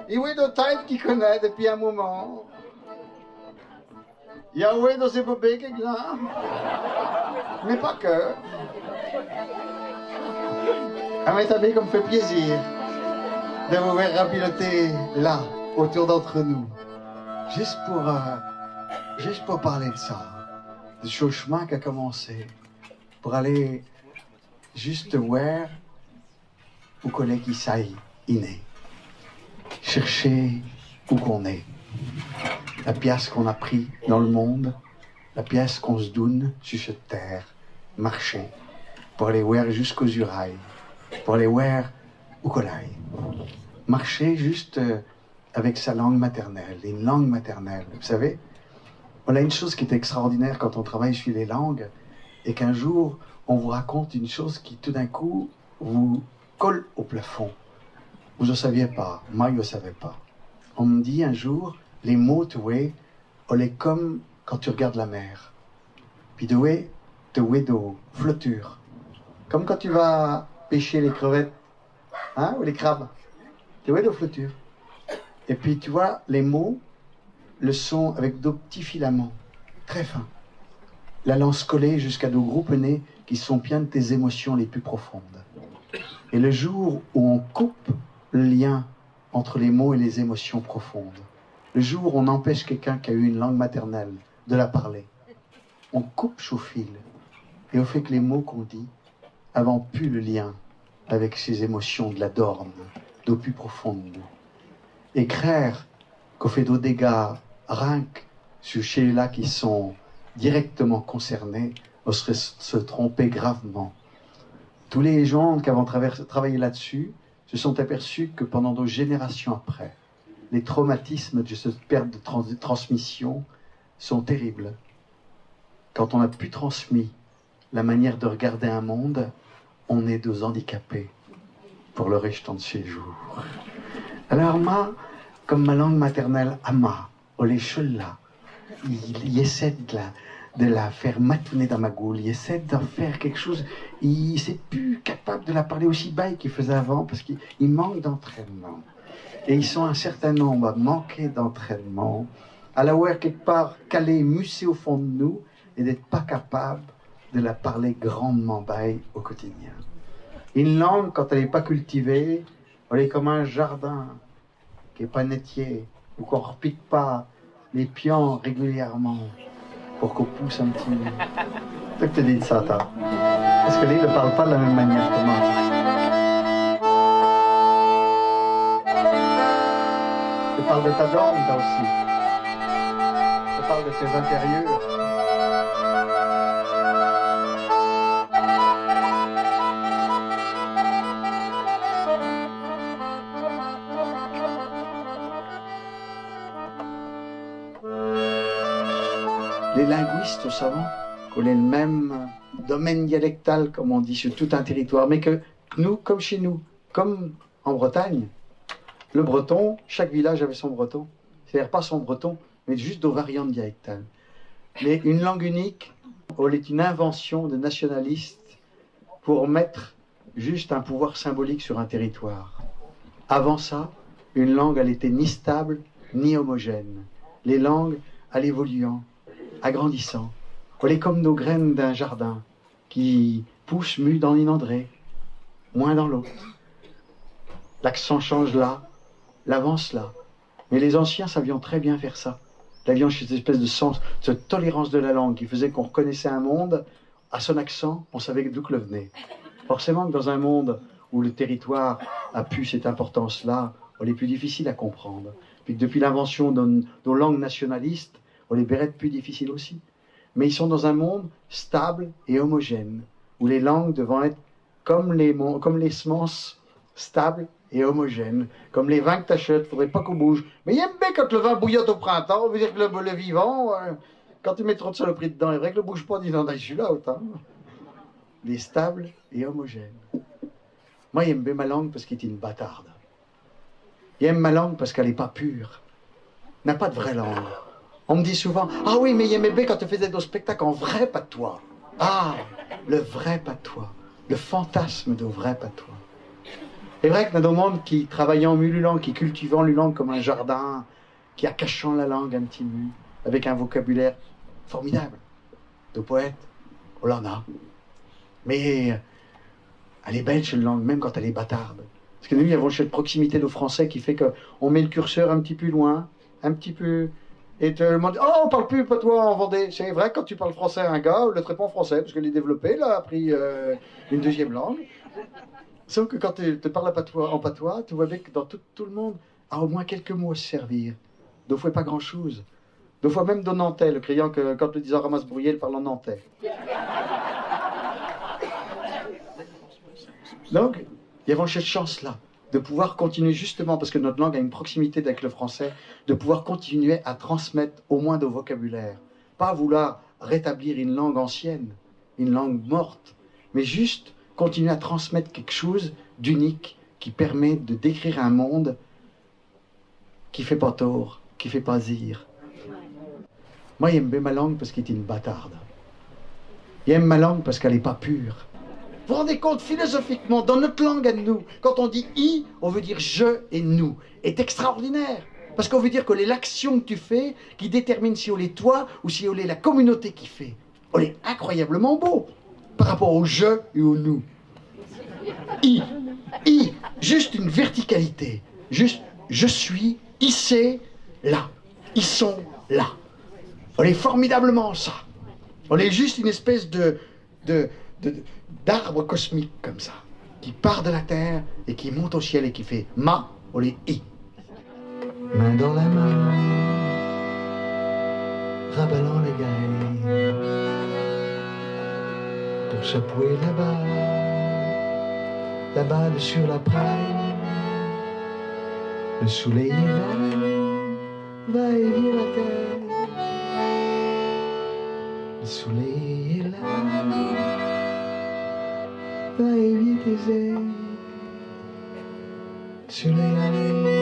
Et oui, de tête qui connaît depuis un moment. Yahweh dans ses bébés, quelqu'un. Mais pas que. Ah, mais t'as comme fait plaisir de vous voir piloter là, autour d'entre nous. Juste pour parler de ça. De ce chemin qui a commencé. Pour aller juste voir où qu'on est qui s'aille inné. Chercher où qu'on est. La pièce qu'on a pris dans le monde, la pièce qu'on se donne sur cette terre, marcher, pour aller voir jusqu'aux urailles, pour aller voir où qu'on aille. Marcher juste avec sa langue maternelle, une langue maternelle. Vous savez, on a une chose qui est extraordinaire quand on travaille sur les langues, et qu'un jour, on vous raconte une chose qui tout d'un coup vous colle au plafond. Vous ne saviez pas, moi je ne savais pas. On me dit un jour, les mots, tu vois, on est comme quand tu regardes la mer. Puis tu vois d'eau, flotture. Comme quand tu vas pêcher les crevettes, hein, ou les crabes. Tu vois d'eau flotture. Et puis tu vois, les mots le sont avec de petits filaments, très fins. La lance collée jusqu'à de gros penets qui sont bien de tes émotions les plus profondes. Et le jour où on coupe le lien entre les mots et les émotions profondes, le jour où on empêche quelqu'un qui a eu une langue maternelle de la parler, on coupe au fil et au fait que les mots qu'on dit n'avons plus le lien avec ces émotions de la dorme, d'au plus profonde. Et créer qu'on fait des dégâts rien que sur ceux-là qui sont directement concernés, on serait se tromper gravement. Tous les gens qui avons travaillé là-dessus se sont aperçus que pendant des générations après, les traumatismes de cette perte de transmission sont terribles. Quand on n'a plus transmis la manière de regarder un monde, on est deux handicapés pour le restant de ses jours. Alors moi, comme ma langue maternelle, Ama, ou les là, il essaie de la faire matouner dans ma goule, il essaie d'en faire quelque chose, il n'est plus capable de la parler aussi bas qu'il faisait avant parce qu'il manque d'entraînement. Et ils sont un certain nombre à manquer d'entraînement, à la voir quelque part calée, mussée au fond de nous, et d'être pas capable de la parler grandement baille au quotidien. Une langue, quand elle n'est pas cultivée, elle est comme un jardin qui n'est pas nettier, ou qu'on ne repique pas les pions régulièrement pour qu'on pousse un petit peu. C'est que tu dis ça, toi. Parce que lui, il ne parle pas de la même manière que moi. Tu parles de ta dorme, toi aussi. Tu parles de tes intérieurs. Les linguistes savent qu'on est le même domaine dialectal, comme on dit, sur tout un territoire, mais que nous, comme chez nous, comme en Bretagne, le breton, chaque village avait son breton. C'est-à-dire pas son breton, mais juste des variantes dialectales. Mais une langue unique, elle est une invention de nationalistes pour mettre juste un pouvoir symbolique sur un territoire. Avant ça, une langue, elle était ni stable, ni homogène. Les langues, elles évoluant, agrandissant. Elle est comme nos graines d'un jardin qui poussent mues dans une andrée, moins dans l'autre. L'accent change là, l'avance là. Mais les anciens savaient très bien faire ça. Ils avaient cette espèce de sens, cette tolérance de la langue qui faisait qu'on reconnaissait un monde, à son accent, on savait d'où que le venait. Forcément que dans un monde où le territoire a pu cette importance-là, on est plus difficile à comprendre. Puis que depuis l'invention de nos langues nationalistes, on les verrait plus difficiles aussi. Mais ils sont dans un monde stable et homogène, où les langues devront être comme les semences stables et homogènes, comme les vins que t'achètes, il ne faudrait pas qu'on bouge. Mais il aime bien quand le vin bouillotte au printemps, on veut dire que le vivant, quand tu mets trop de saloperie dedans, il est vrai que le bouge pas, disant, je suis là autant. Les stables et homogènes. Moi, il aime bien ma langue parce qu'il est une bâtarde. Il aime ma langue parce qu'elle n'est pas pure. Il n'a pas de vraie langue. On me dit souvent, ah oui, mais il aimait bien quand tu faisais des spectacles en vrai patois. Ah, le vrai patois, le fantasme de vrai patois. C'est vrai que dans un monde qui travaillant mulu langue, qui cultivant la langue comme un jardin, qui accachant la langue un petit mu, avec un vocabulaire formidable de poètes, on en a. Mais elle est belle cette langue, même quand elle est bâtarde. Parce que nous, il y a cette proximité de français qui fait qu'on met le curseur un petit peu loin, un petit peu... Et tout le monde dit, oh, on parle plus patois en Vendée. C'est vrai que quand tu parles français à un gars, le traite pas en français, parce qu'il est développé, il a appris une deuxième langue. Sauf que quand tu te parles en patois, tu vois bien que dans tout le monde a au moins quelques mots à se servir. Deux fois pas grand-chose. Deux fois même de nantais, le criant que quand le disant ramasse brouillé, il parle en nantais. Donc, il y avait cette chance-là de pouvoir continuer justement, parce que notre langue a une proximité avec le français, de pouvoir continuer à transmettre au moins de vocabulaire. Pas vouloir rétablir une langue ancienne, une langue morte, mais juste continuer à transmettre quelque chose d'unique qui permet de décrire un monde qui fait pas tort, qui fait pas zire. Moi, j'aime bien ma langue parce qu'elle est une bâtarde. J'aime ma langue parce qu'elle n'est pas pure. Vous vous rendez compte, philosophiquement, dans notre langue à nous, quand on dit « i », on veut dire « je » et « nous », est extraordinaire. Parce qu'on veut dire que c'est l'action que tu fais qui détermine si on est toi ou si on est la communauté qui fait. On est incroyablement beau par rapport au « je » et au « nous ». I, juste une verticalité. Juste « je suis », « il c'est », là. Ils sont là. On est formidablement ça. On est juste une espèce d'arbre cosmique comme ça, qui part de la terre et qui monte au ciel et qui fait ma, on est i. Main dans la main, rabalant les gailles, pour s'appuyer là-bas sur la praille. Le soleil est là, va et vient la terre. Le soleil est là, va et vient tes ailes. Le soleil